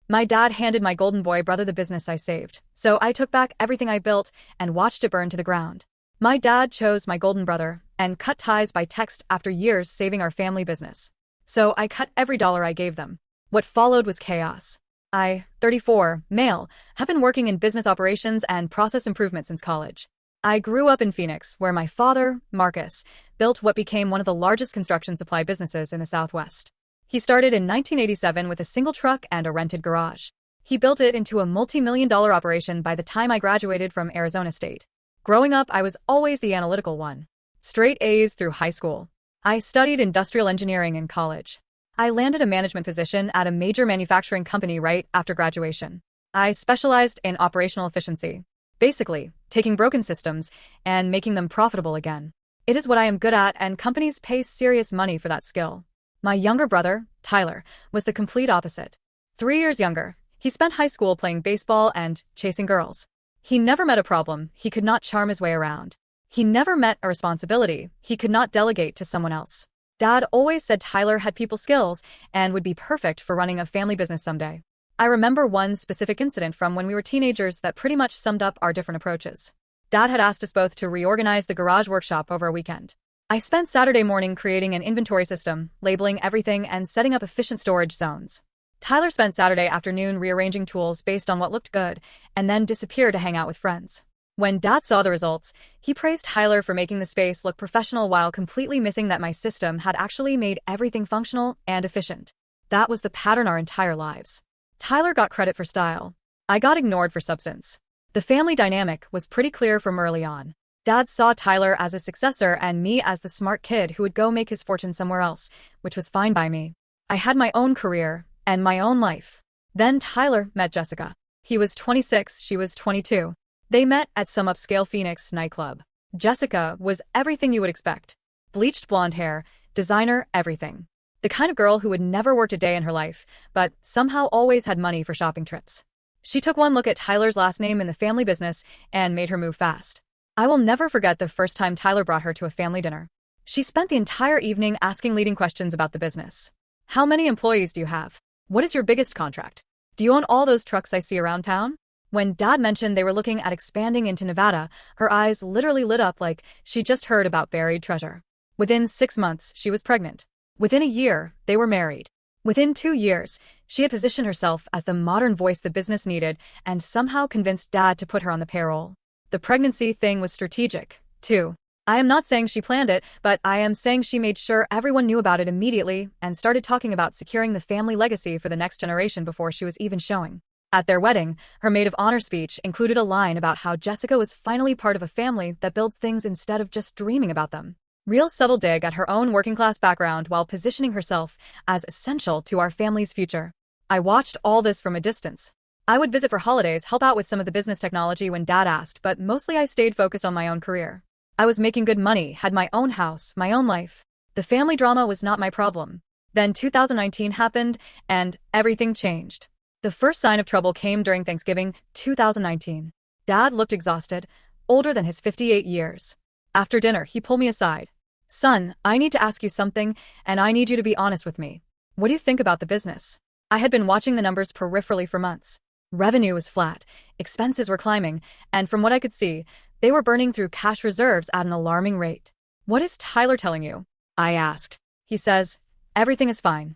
My dad handed my golden boy brother the business I saved, so I took back everything I built and watched it burn to the ground. My dad chose my golden brother and cut ties by text after years saving our family business. So I cut every dollar I gave them. What followed was chaos. I, 34, male, have been working in business operations and process improvement since college. I grew up in Phoenix, where my father, Marcus, built what became one of the largest construction supply businesses in the Southwest. He started in 1987 with a single truck and a rented garage. He built it into a multi-million-dollar operation by the time I graduated from Arizona State. Growing up, I was always the analytical one. Straight A's through high school. I studied industrial engineering in college. I landed a management position at a major manufacturing company right after graduation. I specialized in operational efficiency. Basically, taking broken systems and making them profitable again. It is what I am good at, and companies pay serious money for that skill. My younger brother, Tyler, was the complete opposite. 3 years younger, he spent high school playing baseball and chasing girls. He never met a problem he could not charm his way around. He never met a responsibility he could not delegate to someone else. Dad always said Tyler had people skills and would be perfect for running a family business someday. I remember one specific incident from when we were teenagers that pretty much summed up our different approaches. Dad had asked us both to reorganize the garage workshop over a weekend. I spent Saturday morning creating an inventory system, labeling everything, and setting up efficient storage zones. Tyler spent Saturday afternoon rearranging tools based on what looked good, and then disappeared to hang out with friends. When Dad saw the results, he praised Tyler for making the space look professional while completely missing that my system had actually made everything functional and efficient. That was the pattern our entire lives. Tyler got credit for style. I got ignored for substance. The family dynamic was pretty clear from early on. Dad saw Tyler as a successor and me as the smart kid who would go make his fortune somewhere else, which was fine by me. I had my own career and my own life. Then Tyler met Jessica. He was 26, she was 22. They met at some upscale Phoenix nightclub. Jessica was everything you would expect. Bleached blonde hair, designer, everything. The kind of girl who would never worked a day in her life, but somehow always had money for shopping trips. She took one look at Tyler's last name in the family business and made her move fast. I will never forget the first time Tyler brought her to a family dinner. She spent the entire evening asking leading questions about the business. How many employees do you have? What is your biggest contract? Do you own all those trucks I see around town? When Dad mentioned they were looking at expanding into Nevada, her eyes literally lit up like she'd just heard about buried treasure. Within 6 months, she was pregnant. Within a year, they were married. Within 2 years, she had positioned herself as the modern voice the business needed and somehow convinced Dad to put her on the payroll. The pregnancy thing was strategic, too. I am not saying she planned it, but I am saying she made sure everyone knew about it immediately and started talking about securing the family legacy for the next generation before she was even showing. At their wedding, her maid of honor speech included a line about how Jessica was finally part of a family that builds things instead of just dreaming about them. Real subtle dig at her own working-class background while positioning herself as essential to our family's future. I watched all this from a distance. I would visit for holidays, help out with some of the business technology when Dad asked, but mostly I stayed focused on my own career. I was making good money, had my own house, my own life. The family drama was not my problem. Then 2019 happened, and everything changed. The first sign of trouble came during Thanksgiving 2019. Dad looked exhausted, older than his 58 years. After dinner, he pulled me aside. "Son, I need to ask you something, and I need you to be honest with me. What do you think about the business?" I had been watching the numbers peripherally for months. Revenue was flat, expenses were climbing, and from what I could see, they were burning through cash reserves at an alarming rate. "What is Tyler telling you?" I asked. "He says, everything is fine.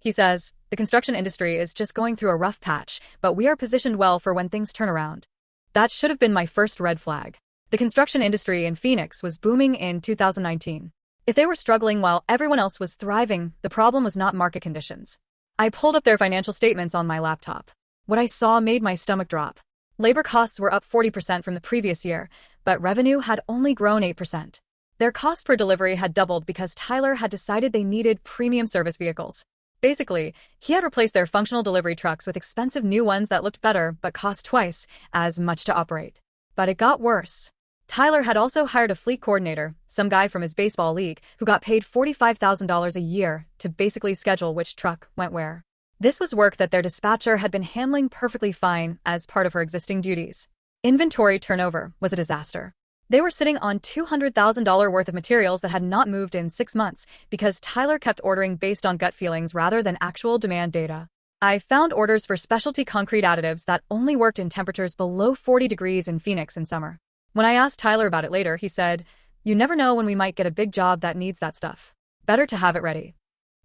He says, the construction industry is just going through a rough patch, but we are positioned well for when things turn around." That should have been my first red flag. The construction industry in Phoenix was booming in 2019. If they were struggling while everyone else was thriving, the problem was not market conditions. I pulled up their financial statements on my laptop. What I saw made my stomach drop. Labor costs were up 40% from the previous year, but revenue had only grown 8%. Their cost per delivery had doubled because Tyler had decided they needed premium service vehicles. Basically, he had replaced their functional delivery trucks with expensive new ones that looked better but cost twice as much to operate. But it got worse. Tyler had also hired a fleet coordinator, some guy from his baseball league, who got paid $45,000 a year to basically schedule which truck went where. This was work that their dispatcher had been handling perfectly fine as part of her existing duties. Inventory turnover was a disaster. They were sitting on $200,000 worth of materials that had not moved in 6 months because Tyler kept ordering based on gut feelings rather than actual demand data. I found orders for specialty concrete additives that only worked in temperatures below 40 degrees in Phoenix in summer. When I asked Tyler about it later, he said, "You never know when we might get a big job that needs that stuff. Better to have it ready."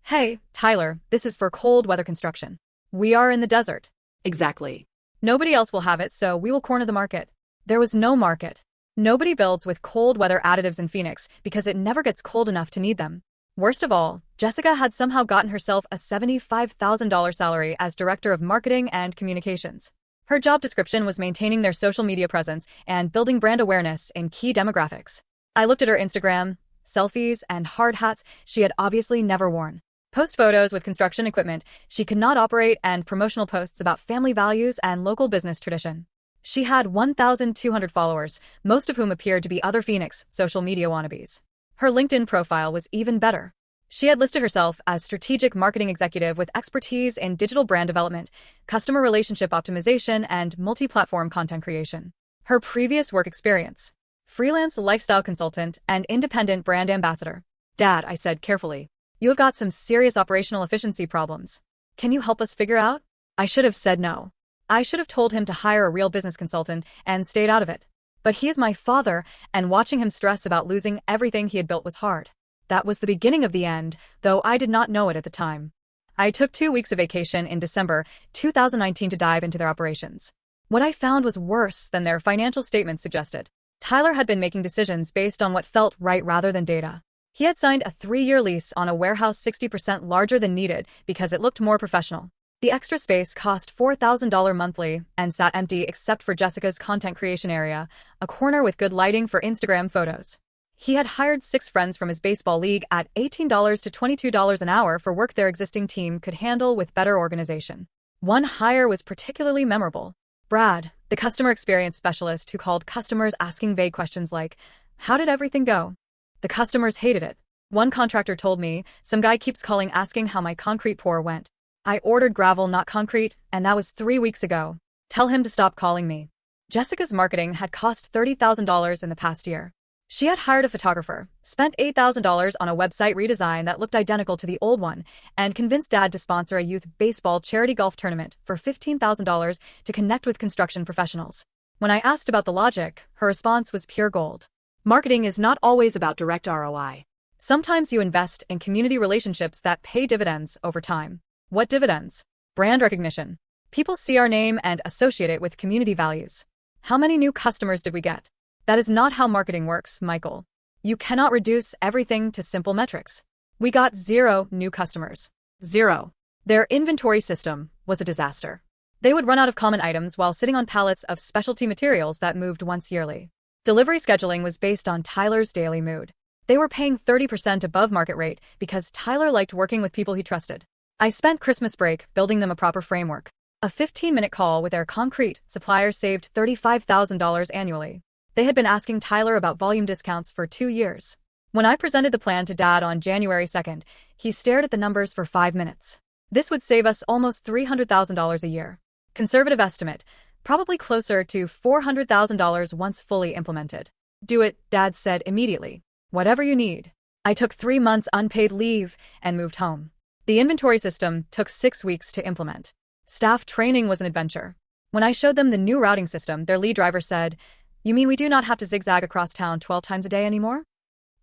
Hey, Tyler, this is for cold weather construction. We are in the desert. Exactly. Nobody else will have it, so we will corner the market. There was no market. Nobody builds with cold weather additives in Phoenix because it never gets cold enough to need them. Worst of all, Jessica had somehow gotten herself a $75,000 salary as Director of Marketing and Communications. Her job description was maintaining their social media presence and building brand awareness in key demographics. I looked at her Instagram, selfies, and hard hats she had obviously never worn. Post photos with construction equipment she could not operate and promotional posts about family values and local business tradition. She had 1,200 followers, most of whom appeared to be other Phoenix social media wannabes. Her LinkedIn profile was even better. She had listed herself as strategic marketing executive with expertise in digital brand development, customer relationship optimization, and multi-platform content creation. Her previous work experience: freelance lifestyle consultant and independent brand ambassador. "Dad," I said carefully, "you have got some serious operational efficiency problems. Can you help us figure out?" I should have said no. I should have told him to hire a real business consultant and stayed out of it. But he is my father, and watching him stress about losing everything he had built was hard. That was the beginning of the end, though I did not know it at the time. I took 2 weeks of vacation in December 2019 to dive into their operations. What I found was worse than their financial statements suggested. Tyler had been making decisions based on what felt right rather than data. He had signed a 3-year lease on a warehouse 60% larger than needed because it looked more professional. The extra space cost $4,000 monthly and sat empty except for Jessica's content creation area, a corner with good lighting for Instagram photos. He had hired 6 friends from his baseball league at $18 to $22 an hour for work their existing team could handle with better organization. One hire was particularly memorable. Brad, the customer experience specialist who called customers asking vague questions like, "How did everything go?" The customers hated it. One contractor told me, "Some guy keeps calling asking how my concrete pour went. I ordered gravel, not concrete, and that was 3 weeks ago. Tell him to stop calling me." Jessica's marketing had cost $30,000 in the past year. She had hired a photographer, spent $8,000 on a website redesign that looked identical to the old one, and convinced Dad to sponsor a youth baseball charity golf tournament for $15,000 to connect with construction professionals. When I asked about the logic, her response was pure gold. Marketing is not always about direct ROI. Sometimes you invest in community relationships that pay dividends over time. What dividends? Brand recognition. People see our name and associate it with community values. How many new customers did we get? That is not how marketing works, Michael. You cannot reduce everything to simple metrics. We got 0 new customers. 0. Their inventory system was a disaster. They would run out of common items while sitting on pallets of specialty materials that moved once yearly. Delivery scheduling was based on Tyler's daily mood. They were paying 30% above market rate because Tyler liked working with people he trusted. I spent Christmas break building them a proper framework. A 15-minute call with their concrete supplier saved $35,000 annually. They had been asking Tyler about volume discounts for 2 years. When I presented the plan to Dad on January 2nd, he stared at the numbers for 5 minutes. This would save us almost $300,000 a year. Conservative estimate, probably closer to $400,000 once fully implemented. "Do it," Dad said immediately. "Whatever you need." I took 3 months unpaid leave and moved home. The inventory system took 6 weeks to implement. Staff training was an adventure. When I showed them the new routing system, their lead driver said, "You mean we do not have to zigzag across town 12 times a day anymore?"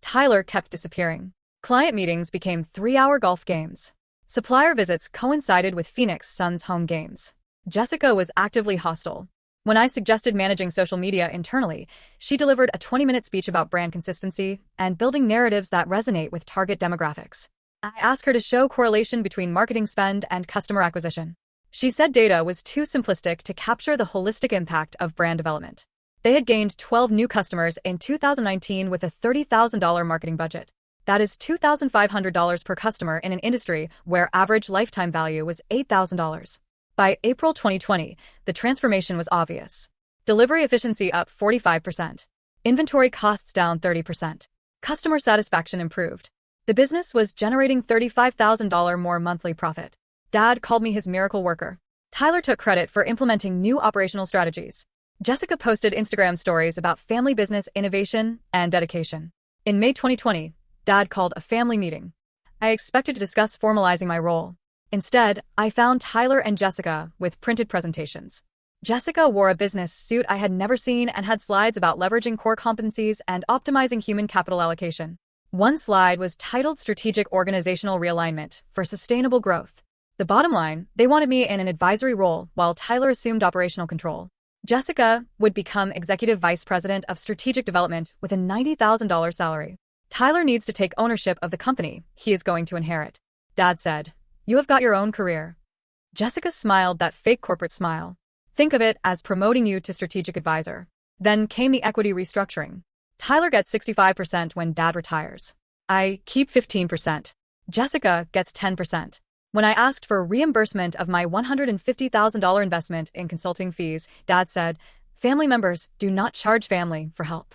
Tyler kept disappearing. Client meetings became 3-hour golf games. Supplier visits coincided with Phoenix Suns home games. Jessica was actively hostile. When I suggested managing social media internally, she delivered a 20-minute speech about brand consistency and building narratives that resonate with target demographics. I asked her to show correlation between marketing spend and customer acquisition. She said data was too simplistic to capture the holistic impact of brand development. They had gained 12 new customers in 2019 with a $30,000 marketing budget. That is $2,500 per customer in an industry where average lifetime value was $8,000. By April 2020, the transformation was obvious. Delivery efficiency up 45%. Inventory costs down 30%. Customer satisfaction improved. The business was generating $35,000 more monthly profit. Dad called me his miracle worker. Tyler took credit for implementing new operational strategies. Jessica posted Instagram stories about family business innovation and dedication. In May 2020, Dad called a family meeting. I expected to discuss formalizing my role. Instead, I found Tyler and Jessica with printed presentations. Jessica wore a business suit I had never seen and had slides about leveraging core competencies and optimizing human capital allocation. One slide was titled Strategic Organizational Realignment for Sustainable Growth. The bottom line, they wanted me in an advisory role while Tyler assumed operational control. Jessica would become Executive Vice President of Strategic Development with a $90,000 salary. Tyler needs to take ownership of the company he is going to inherit. Dad said, "You have got your own career." Jessica smiled that fake corporate smile. "Think of it as promoting you to strategic advisor." Then came the equity restructuring. Tyler gets 65% when Dad retires. I keep 15%. Jessica gets 10%. When I asked for reimbursement of my $150,000 investment in consulting fees, Dad said, "Family members do not charge family for help."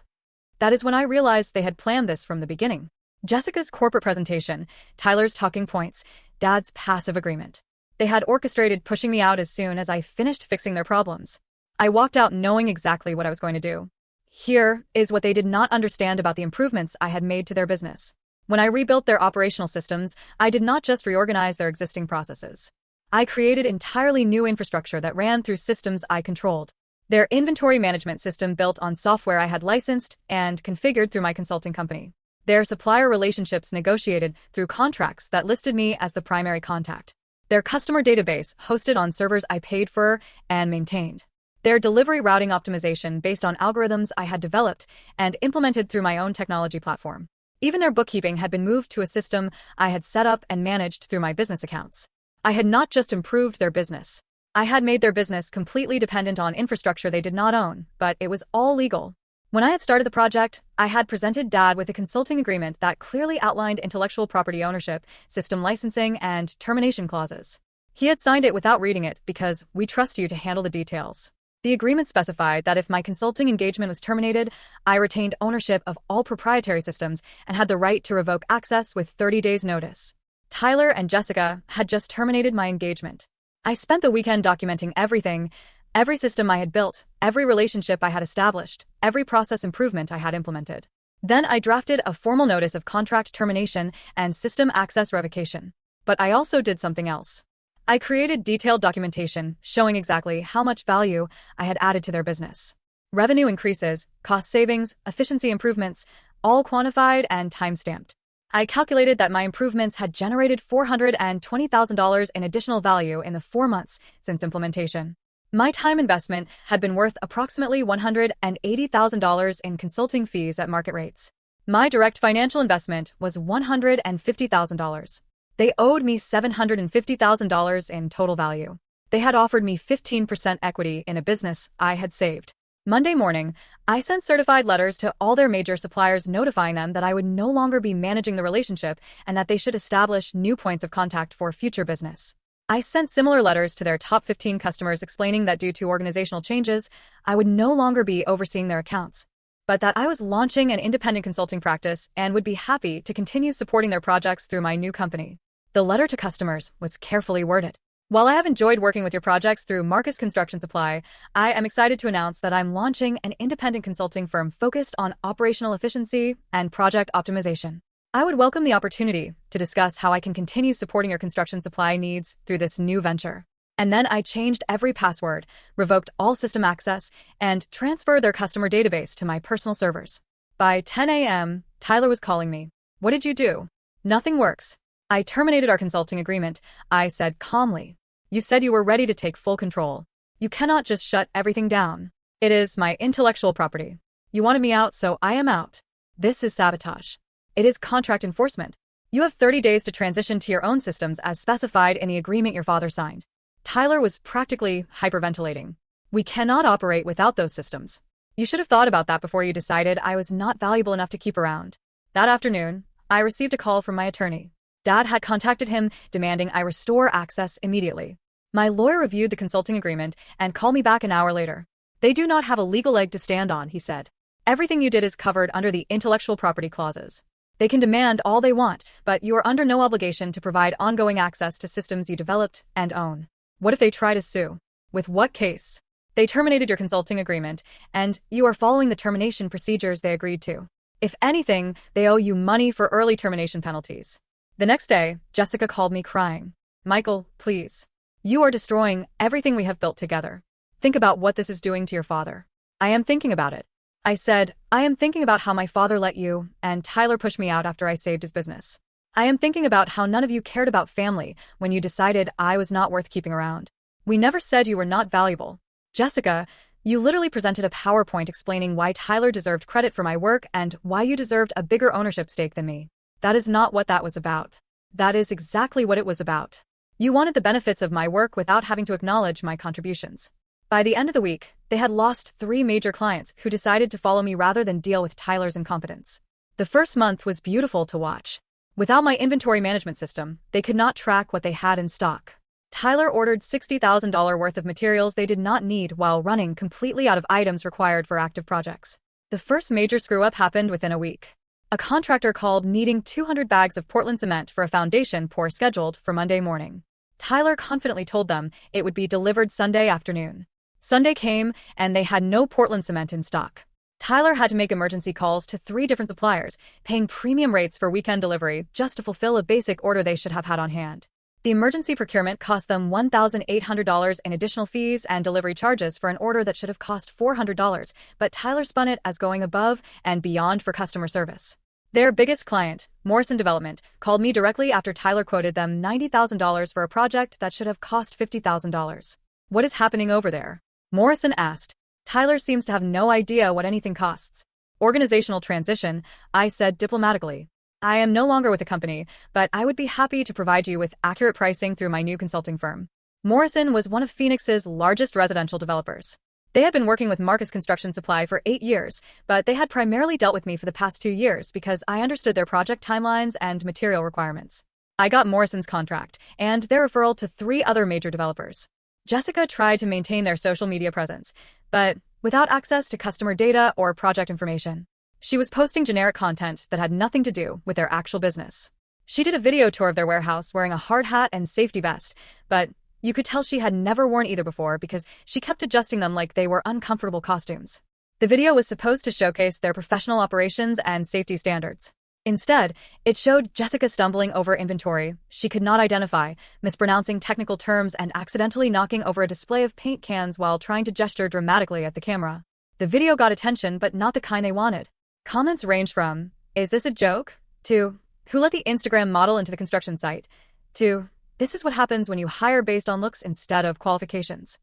That is when I realized they had planned this from the beginning. Jessica's corporate presentation, Tyler's talking points, Dad's passive agreement. They had orchestrated pushing me out as soon as I finished fixing their problems. I walked out knowing exactly what I was going to do. Here is what they did not understand about the improvements I had made to their business. When I rebuilt their operational systems, I did not just reorganize their existing processes. I created entirely new infrastructure that ran through systems I controlled. Their inventory management system built on software I had licensed and configured through my consulting company. Their supplier relationships negotiated through contracts that listed me as the primary contact. Their customer database hosted on servers I paid for and maintained. Their delivery routing optimization based on algorithms I had developed and implemented through my own technology platform. Even their bookkeeping had been moved to a system I had set up and managed through my business accounts. I had not just improved their business. I had made their business completely dependent on infrastructure they did not own, but it was all legal. When I had started the project, I had presented Dad with a consulting agreement that clearly outlined intellectual property ownership, system licensing, and termination clauses. He had signed it without reading it because we trust you to handle the details. The agreement specified that if my consulting engagement was terminated, I retained ownership of all proprietary systems and had the right to revoke access with 30 days' notice. Tyler and Jessica had just terminated my engagement. I spent the weekend documenting everything, every system I had built, every relationship I had established, every process improvement I had implemented. Then I drafted a formal notice of contract termination and system access revocation. But I also did something else. I created detailed documentation showing exactly how much value I had added to their business. Revenue increases, cost savings, efficiency improvements, all quantified and time-stamped. I calculated that my improvements had generated $420,000 in additional value in the 4 months since implementation. My time investment had been worth approximately $180,000 in consulting fees at market rates. My direct financial investment was $150,000. They owed me $750,000 in total value. They had offered me 15% equity in a business I had saved. Monday morning, I sent certified letters to all their major suppliers notifying them that I would no longer be managing the relationship and that they should establish new points of contact for future business. I sent similar letters to their top 15 customers explaining that due to organizational changes, I would no longer be overseeing their accounts, but that I was launching an independent consulting practice and would be happy to continue supporting their projects through my new company. The letter to customers was carefully worded. While I have enjoyed working with your projects through Marcus Construction Supply, I am excited to announce that I'm launching an independent consulting firm focused on operational efficiency and project optimization. I would welcome the opportunity to discuss how I can continue supporting your construction supply needs through this new venture. And then I changed every password, revoked all system access, and transferred their customer database to my personal servers. By 10 a.m., Tyler was calling me. "What did you do?" "Nothing works." "I terminated our consulting agreement," I said calmly. "You said you were ready to take full control. You cannot just shut everything down. It is my intellectual property. You wanted me out, so I am out. This is sabotage. It is contract enforcement. You have 30 days to transition to your own systems as specified in the agreement your father signed." Tyler was practically hyperventilating. "We cannot operate without those systems. You should have thought about that before you decided I was not valuable enough to keep around." That afternoon, I received a call from my attorney. Dad had contacted him, demanding I restore access immediately. My lawyer reviewed the consulting agreement and called me back an hour later. "They do not have a legal leg to stand on," he said. "Everything you did is covered under the intellectual property clauses. They can demand all they want, but you are under no obligation to provide ongoing access to systems you developed and own." "What if they try to sue?" "With what case?" "They terminated your consulting agreement, and you are following the termination procedures they agreed to. If anything, they owe you money for early termination penalties." The next day, Jessica called me crying. Michael, please. You are destroying everything we have built together. Think about what this is doing to your father. I am thinking about it. I said, I am thinking about how my father let you and Tyler push me out after I saved his business. I am thinking about how none of you cared about family when you decided I was not worth keeping around. We never said you were not valuable. Jessica, you literally presented a PowerPoint explaining why Tyler deserved credit for my work and why you deserved a bigger ownership stake than me. That is not what that was about. That is exactly what it was about. You wanted the benefits of my work without having to acknowledge my contributions. By the end of the week, they had lost 3 major clients who decided to follow me rather than deal with Tyler's incompetence. The first month was beautiful to watch. Without my inventory management system, they could not track what they had in stock. Tyler ordered $60,000 worth of materials they did not need while running completely out of items required for active projects. The first major screw-up happened within a week. A contractor called needing 200 bags of Portland cement for a foundation pour scheduled for Monday morning. Tyler confidently told them it would be delivered Sunday afternoon. Sunday came, and they had no Portland cement in stock. Tyler had to make emergency calls to 3 different suppliers, paying premium rates for weekend delivery just to fulfill a basic order they should have had on hand. The emergency procurement cost them $1,800 in additional fees and delivery charges for an order that should have cost $400, but Tyler spun it as going above and beyond for customer service. Their biggest client, Morrison Development, called me directly after Tyler quoted them $90,000 for a project that should have cost $50,000. What is happening over there? Morrison asked. Tyler seems to have no idea what anything costs. Organizational transition, I said diplomatically. I am no longer with the company, but I would be happy to provide you with accurate pricing through my new consulting firm. Morrison was one of Phoenix's largest residential developers. They had been working with Marcus Construction Supply for 8 years, but they had primarily dealt with me for the past 2 years because I understood their project timelines and material requirements. I got Morrison's contract and their referral to 3 other major developers. Jessica tried to maintain their social media presence, but without access to customer data or project information. She was posting generic content that had nothing to do with their actual business. She did a video tour of their warehouse wearing a hard hat and safety vest, but you could tell she had never worn either before because she kept adjusting them like they were uncomfortable costumes. The video was supposed to showcase their professional operations and safety standards. Instead, it showed Jessica stumbling over inventory she could not identify, mispronouncing technical terms, and accidentally knocking over a display of paint cans while trying to gesture dramatically at the camera. The video got attention, but not the kind they wanted. Comments ranged from, "Is this a joke?" to, "Who let the Instagram model into the construction site?" to, "This is what happens when you hire based on looks instead of qualifications."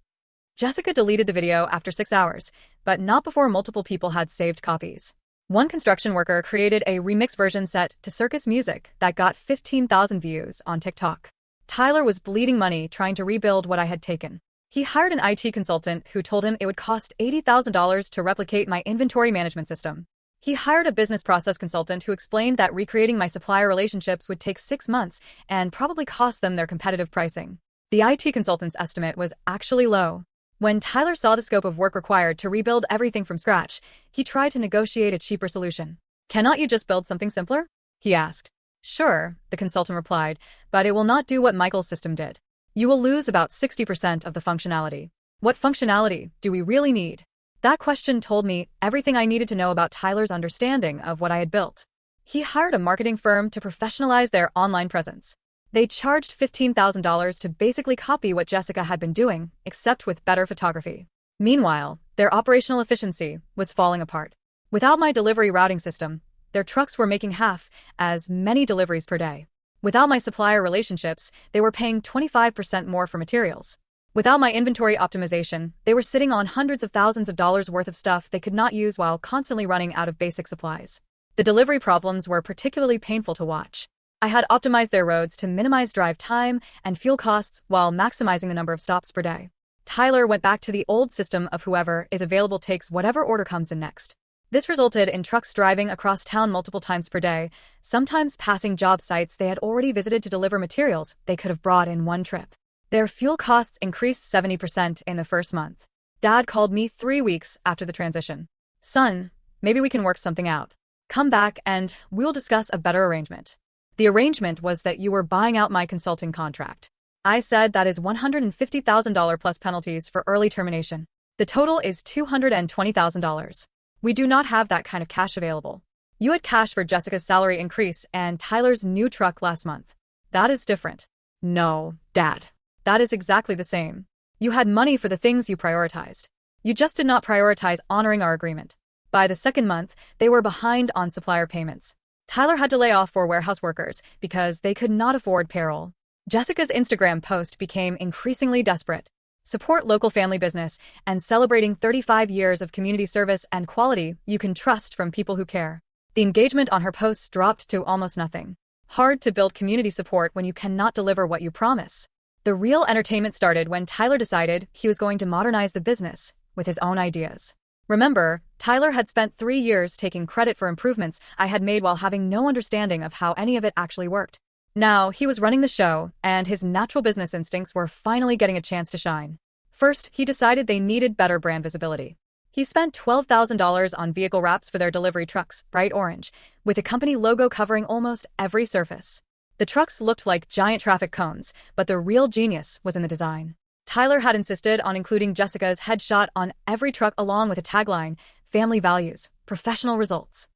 Jessica deleted the video after 6 hours, but not before multiple people had saved copies. One construction worker created a remix version set to circus music that got 15,000 views on TikTok. Tyler was bleeding money trying to rebuild what I had taken. He hired an IT consultant who told him it would cost $80,000 to replicate my inventory management system. He hired a business process consultant who explained that recreating my supplier relationships would take 6 months and probably cost them their competitive pricing. The IT consultant's estimate was actually low. When Tyler saw the scope of work required to rebuild everything from scratch, he tried to negotiate a cheaper solution. "Cannot you just build something simpler?" he asked. "Sure," the consultant replied, "but it will not do what Michael's system did. You will lose about 60% of the functionality." What functionality do we really need? That question told me everything I needed to know about Tyler's understanding of what I had built. He hired a marketing firm to professionalize their online presence. They charged $15,000 to basically copy what Jessica had been doing, except with better photography. Meanwhile, their operational efficiency was falling apart. Without my delivery routing system, their trucks were making half as many deliveries per day. Without my supplier relationships, they were paying 25% more for materials. Without my inventory optimization, they were sitting on hundreds of thousands of dollars worth of stuff they could not use while constantly running out of basic supplies. The delivery problems were particularly painful to watch. I had optimized their roads to minimize drive time and fuel costs while maximizing the number of stops per day. Tyler went back to the old system of whoever is available takes whatever order comes in next. This resulted in trucks driving across town multiple times per day, sometimes passing job sites they had already visited to deliver materials they could have brought in one trip. Their fuel costs increased 70% in the first month. Dad called me 3 weeks after the transition. "Son, maybe we can work something out. Come back and we'll discuss a better arrangement." The arrangement was that you were buying out my consulting contract. I said that is $150,000 plus penalties for early termination. The total is $220,000. We do not have that kind of cash available. You had cash for Jessica's salary increase and Tyler's new truck last month. That is different. No, Dad. That is exactly the same. You had money for the things you prioritized. You just did not prioritize honoring our agreement. By the second month, they were behind on supplier payments. Tyler had to lay off 4 warehouse workers because they could not afford payroll. Jessica's Instagram post became increasingly desperate. Support local family business and celebrating 35 years of community service and quality you can trust from people who care. The engagement on her posts dropped to almost nothing. Hard to build community support when you cannot deliver what you promise. The real entertainment started when Tyler decided he was going to modernize the business with his own ideas. Remember, Tyler had spent 3 years taking credit for improvements I had made while having no understanding of how any of it actually worked. Now, he was running the show, and his natural business instincts were finally getting a chance to shine. First, he decided they needed better brand visibility. He spent $12,000 on vehicle wraps for their delivery trucks, bright orange, with the company logo covering almost every surface. The trucks looked like giant traffic cones, but the real genius was in the design. Tyler had insisted on including Jessica's headshot on every truck along with a tagline, "Family Values, Professional Results."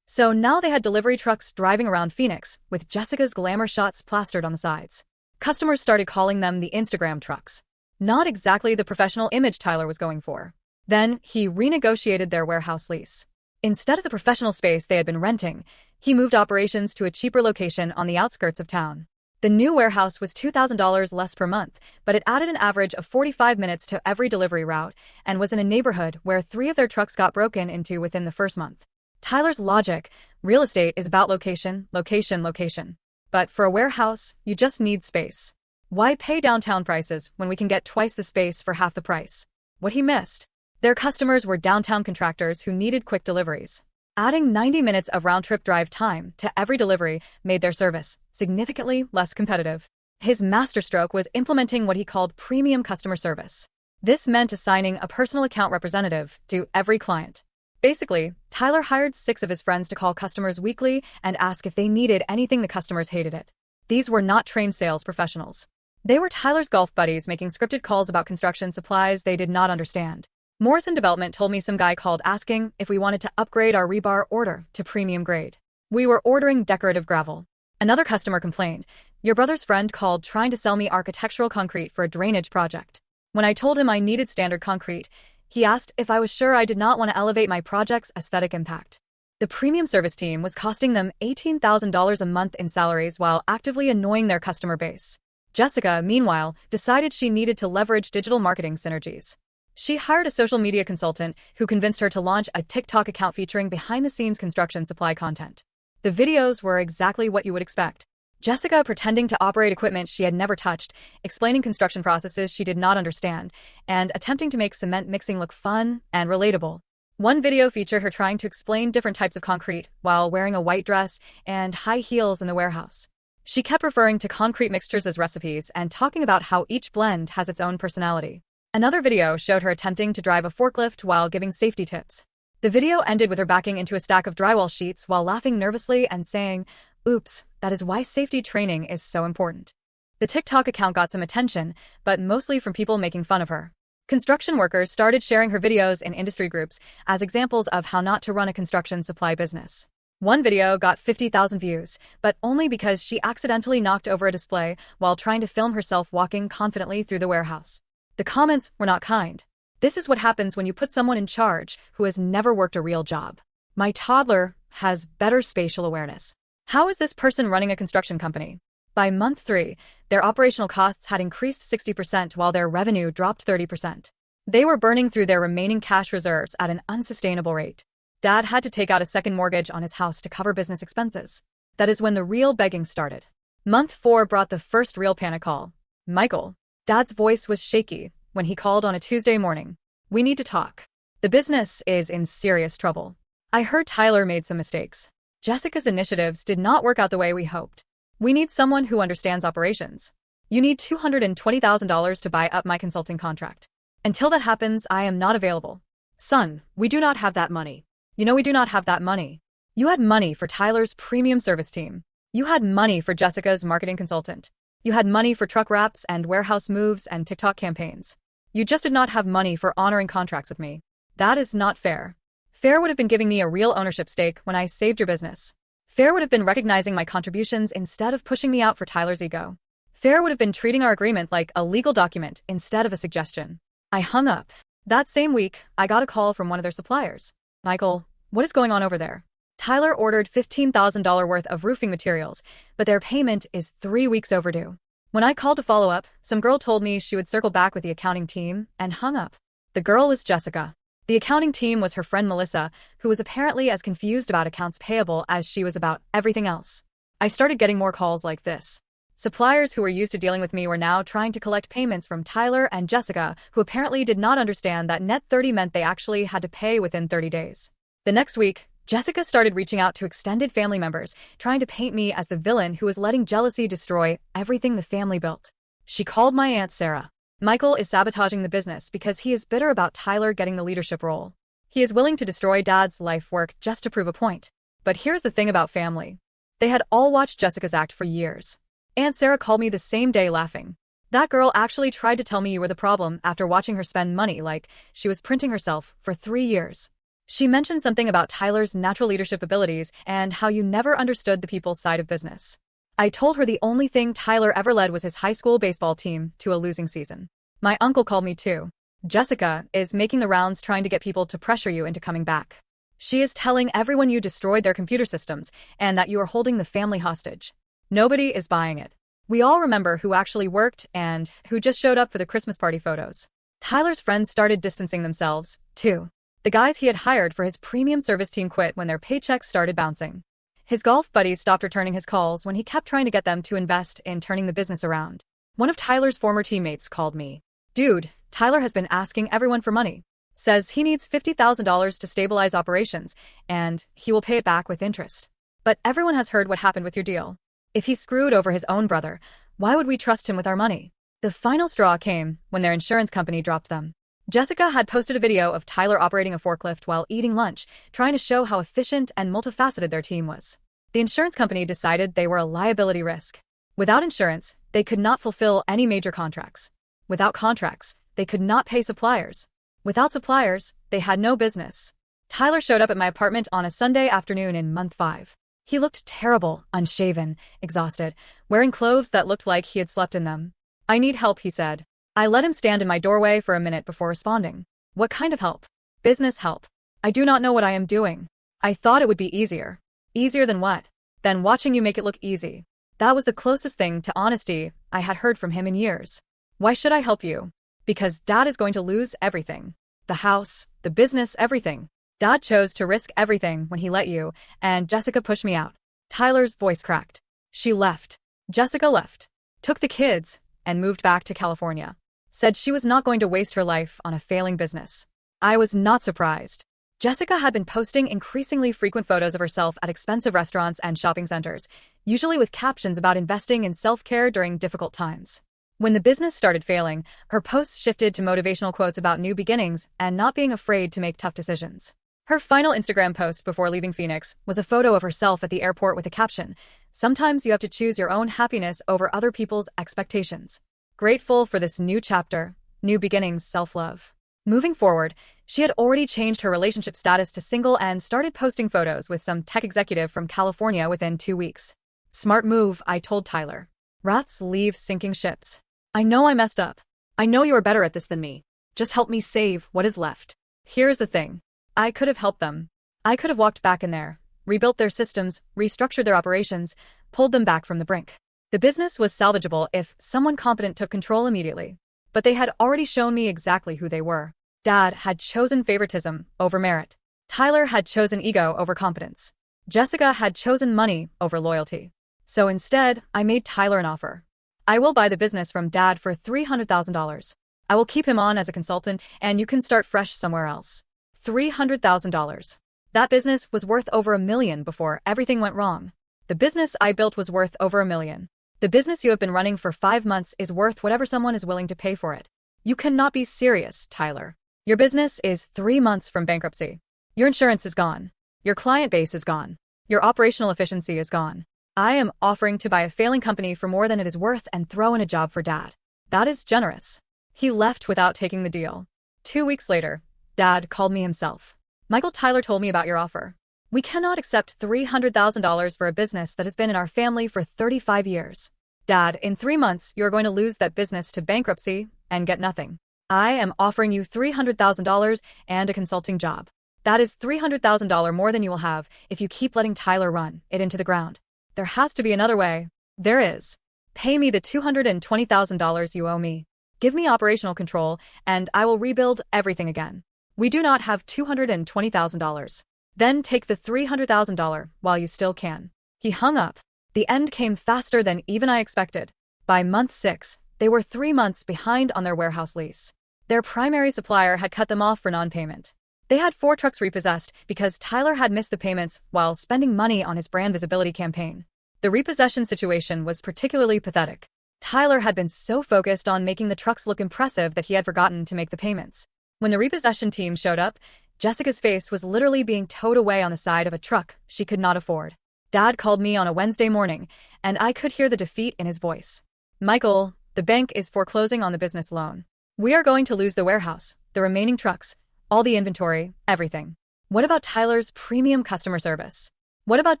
So now they had delivery trucks driving around Phoenix, with Jessica's glamour shots plastered on the sides. Customers started calling them the Instagram trucks. Not exactly the professional image Tyler was going for. Then, he renegotiated their warehouse lease. Instead of the professional space they had been renting, he moved operations to a cheaper location on the outskirts of town. The new warehouse was $2,000 less per month, but it added an average of 45 minutes to every delivery route and was in a neighborhood where 3 of their trucks got broken into within the first month. Tyler's logic: real estate is about location, location, location. But for a warehouse, you just need space. Why pay downtown prices when we can get twice the space for half the price? What he missed: their customers were downtown contractors who needed quick deliveries. Adding 90 minutes of round-trip drive time to every delivery made their service significantly less competitive. His masterstroke was implementing what he called premium customer service. This meant assigning a personal account representative to every client. Basically, Tyler hired 6 of his friends to call customers weekly and ask if they needed anything. The customers hated it. These were not trained sales professionals. They were Tyler's golf buddies making scripted calls about construction supplies they did not understand. Morrison Development told me some guy called asking if we wanted to upgrade our rebar order to premium grade. We were ordering decorative gravel. Another customer complained, "Your brother's friend called trying to sell me architectural concrete for a drainage project. When I told him I needed standard concrete, he asked if I was sure I did not want to elevate my project's aesthetic impact." The premium service team was costing them $18,000 a month in salaries while actively annoying their customer base. Jessica, meanwhile, decided she needed to leverage digital marketing synergies. She hired a social media consultant who convinced her to launch a TikTok account featuring behind-the-scenes construction supply content. The videos were exactly what you would expect. Jessica pretending to operate equipment she had never touched, explaining construction processes she did not understand, and attempting to make cement mixing look fun and relatable. One video featured her trying to explain different types of concrete while wearing a white dress and high heels in the warehouse. She kept referring to concrete mixtures as recipes and talking about how each blend has its own personality. Another video showed her attempting to drive a forklift while giving safety tips. The video ended with her backing into a stack of drywall sheets while laughing nervously and saying, "Oops, that is why safety training is so important." The TikTok account got some attention, but mostly from people making fun of her. Construction workers started sharing her videos in industry groups as examples of how not to run a construction supply business. One video got 50,000 views, but only because she accidentally knocked over a display while trying to film herself walking confidently through the warehouse. The comments were not kind. "This is what happens when you put someone in charge who has never worked a real job. My toddler has better spatial awareness. How is this person running a construction company?" By month 3, their operational costs had increased 60% while their revenue dropped 30%. They were burning through their remaining cash reserves at an unsustainable rate. Dad had to take out a second mortgage on his house to cover business expenses. That is when the real begging started. Month 4 brought the first real panic call. "Michael." Dad's voice was shaky when he called on a Tuesday morning. "We need to talk. The business is in serious trouble. I heard Tyler made some mistakes. Jessica's initiatives did not work out the way we hoped. We need someone who understands operations. You need $220,000 to buy up my consulting contract. Until that happens, I am not available." "Son, we do not have that money." "You know we do not have that money. You had money for Tyler's premium service team. You had money for Jessica's marketing consultant. You had money for truck wraps and warehouse moves and TikTok campaigns. You just did not have money for honoring contracts with me. That is not fair. Fair would have been giving me a real ownership stake when I saved your business. Fair would have been recognizing my contributions instead of pushing me out for Tyler's ego. Fair would have been treating our agreement like a legal document instead of a suggestion. I hung up. That same week, I got a call from one of their suppliers. Michael, what is going on over there? Tyler ordered $15,000 worth of roofing materials, but their payment is 3 weeks overdue. When I called to follow up, some girl told me she would circle back with the accounting team and hung up. The girl was Jessica. The accounting team was her friend Melissa, who was apparently as confused about accounts payable as she was about everything else. I started getting more calls like this. Suppliers who were used to dealing with me were now trying to collect payments from Tyler and Jessica, who apparently did not understand that net 30 meant they actually had to pay within 30 days. The next week, Jessica started reaching out to extended family members, trying to paint me as the villain who was letting jealousy destroy everything the family built. She called my Aunt Sarah. Michael is sabotaging the business because he is bitter about Tyler getting the leadership role. He is willing to destroy Dad's life work just to prove a point. But here's the thing about family. They had all watched Jessica's act for years. Aunt Sarah called me the same day laughing. That girl actually tried to tell me you were the problem after watching her spend money like she was printing herself for 3 years. She mentioned something about Tyler's natural leadership abilities and how you never understood the people's side of business. I told her the only thing Tyler ever led was his high school baseball team to a losing season. My uncle called me too. Jessica is making the rounds trying to get people to pressure you into coming back. She is telling everyone you destroyed their computer systems and that you are holding the family hostage. Nobody is buying it. We all remember who actually worked and who just showed up for the Christmas party photos. Tyler's friends started distancing themselves, too. The guys he had hired for his premium service team quit when their paychecks started bouncing. His golf buddies stopped returning his calls when he kept trying to get them to invest in turning the business around. One of Tyler's former teammates called me. Dude, Tyler has been asking everyone for money. Says he needs $50,000 to stabilize operations, and he will pay it back with interest. But everyone has heard what happened with your deal. If he screwed over his own brother, why would we trust him with our money? The final straw came when their insurance company dropped them. Jessica had posted a video of Tyler operating a forklift while eating lunch, trying to show how efficient and multifaceted their team was. The insurance company decided they were a liability risk. Without insurance, they could not fulfill any major contracts. Without contracts, they could not pay suppliers. Without suppliers, they had no business. Tyler showed up at my apartment on a Sunday afternoon in month 5. He looked terrible, unshaven, exhausted, wearing clothes that looked like he had slept in them. I need help, he said. I let him stand in my doorway for a minute before responding. What kind of help? Business help. I do not know what I am doing. I thought it would be easier. Easier than what? Than watching you make it look easy. That was the closest thing to honesty I had heard from him in years. Why should I help you? Because Dad is going to lose everything. The house, the business, everything. Dad chose to risk everything when he let you, and Jessica pushed me out. Tyler's voice cracked. She left. Jessica left. Took the kids, and moved back to California. Said she was not going to waste her life on a failing business. I was not surprised. Jessica had been posting increasingly frequent photos of herself at expensive restaurants and shopping centers, usually with captions about investing in self-care during difficult times. When the business started failing, her posts shifted to motivational quotes about new beginnings and not being afraid to make tough decisions. Her final Instagram post before leaving Phoenix was a photo of herself at the airport with a caption, "Sometimes you have to choose your own happiness over other people's expectations." Grateful for this new chapter, new beginnings, self-love. Moving forward, she had already changed her relationship status to single and started posting photos with some tech executive from California within 2 weeks. Smart move, I told Tyler. Rats leave sinking ships. I know I messed up. I know you are better at this than me. Just help me save what is left. Here's the thing. I could have helped them. I could have walked back in there, rebuilt their systems, restructured their operations, pulled them back from the brink. The business was salvageable if someone competent took control immediately. But they had already shown me exactly who they were. Dad had chosen favoritism over merit. Tyler had chosen ego over competence. Jessica had chosen money over loyalty. So instead, I made Tyler an offer. I will buy the business from Dad for $300,000. I will keep him on as a consultant, and you can start fresh somewhere else. $300,000. That business was worth over $1 million before everything went wrong. The business I built was worth over $1 million. The business you have been running for 5 months is worth whatever someone is willing to pay for it. You cannot be serious, Tyler. Your business is 3 months from bankruptcy. Your insurance is gone. Your client base is gone. Your operational efficiency is gone. I am offering to buy a failing company for more than it is worth and throw in a job for Dad. That is generous. He left without taking the deal. 2 weeks later, Dad called me himself. Michael, Tyler told me about your offer. We cannot accept $300,000 for a business that has been in our family for 35 years. Dad, in 3 months, you're going to lose that business to bankruptcy and get nothing. I am offering you $300,000 and a consulting job. That is $300,000 more than you will have if you keep letting Tyler run it into the ground. There has to be another way. There is. Pay me the $220,000 you owe me. Give me operational control, and I will rebuild everything again. We do not have $220,000. Then take the $300,000 while you still can. He hung up. The end came faster than even I expected. By month 6, they were 3 months behind on their warehouse lease. Their primary supplier had cut them off for non-payment. They had 4 trucks repossessed because Tyler had missed the payments while spending money on his brand visibility campaign. The repossession situation was particularly pathetic. Tyler had been so focused on making the trucks look impressive that he had forgotten to make the payments. When the repossession team showed up, Jessica's face was literally being towed away on the side of a truck she could not afford. Dad called me on a Wednesday morning, and I could hear the defeat in his voice. Michael, the bank is foreclosing on the business loan. We are going to lose the warehouse, the remaining trucks, all the inventory, everything. What about Tyler's premium customer service? What about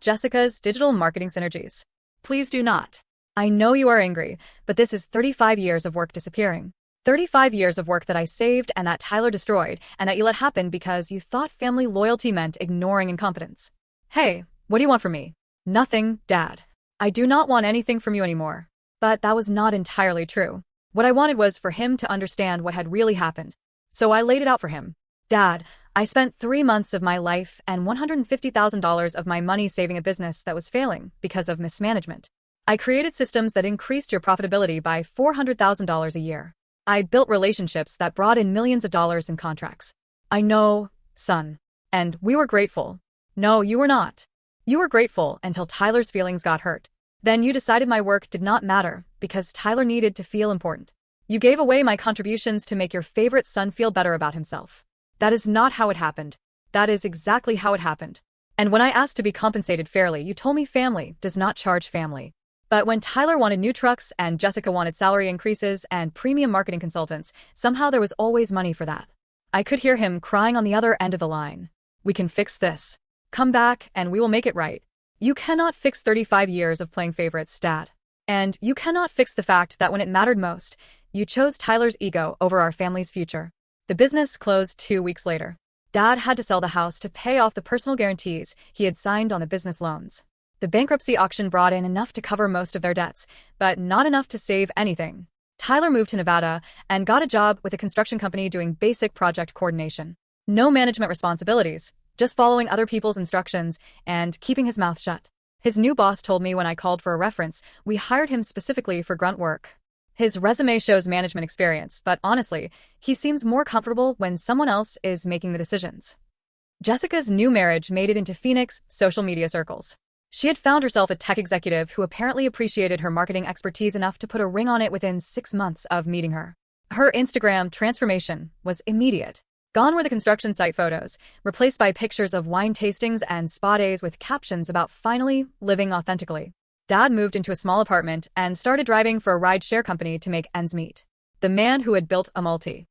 Jessica's digital marketing synergies? Please do not. I know you are angry, but this is 35 years of work disappearing. 35 years of work that I saved and that Tyler destroyed, and that you let happen because you thought family loyalty meant ignoring incompetence. Hey, what do you want from me? Nothing, Dad. I do not want anything from you anymore. But that was not entirely true. What I wanted was for him to understand what had really happened. So I laid it out for him. Dad, I spent 3 months of my life and $150,000 of my money saving a business that was failing because of mismanagement. I created systems that increased your profitability by $400,000 a year. I built relationships that brought in millions of dollars in contracts. I know, son. And we were grateful. No, you were not. You were grateful until Tyler's feelings got hurt. Then you decided my work did not matter because Tyler needed to feel important. You gave away my contributions to make your favorite son feel better about himself. That is not how it happened. That is exactly how it happened. And when I asked to be compensated fairly, you told me family does not charge family. But when Tyler wanted new trucks and Jessica wanted salary increases and premium marketing consultants, somehow there was always money for that. I could hear him crying on the other end of the line. We can fix this. Come back and we will make it right. You cannot fix 35 years of playing favorites, Dad. And you cannot fix the fact that when it mattered most, you chose Tyler's ego over our family's future. The business closed 2 weeks later. Dad had to sell the house to pay off the personal guarantees he had signed on the business loans. The bankruptcy auction brought in enough to cover most of their debts, but not enough to save anything. Tyler moved to Nevada and got a job with a construction company doing basic project coordination. No management responsibilities, just following other people's instructions and keeping his mouth shut. His new boss told me when I called for a reference, we hired him specifically for grunt work. His resume shows management experience, but honestly, he seems more comfortable when someone else is making the decisions. Jessica's new marriage made it into Phoenix social media circles. She had found herself a tech executive who apparently appreciated her marketing expertise enough to put a ring on it within 6 months of meeting her. Her Instagram transformation was immediate. Gone were the construction site photos, replaced by pictures of wine tastings and spa days with captions about finally living authentically. Dad moved into a small apartment and started driving for a ride-share company to make ends meet. The man who had built a multi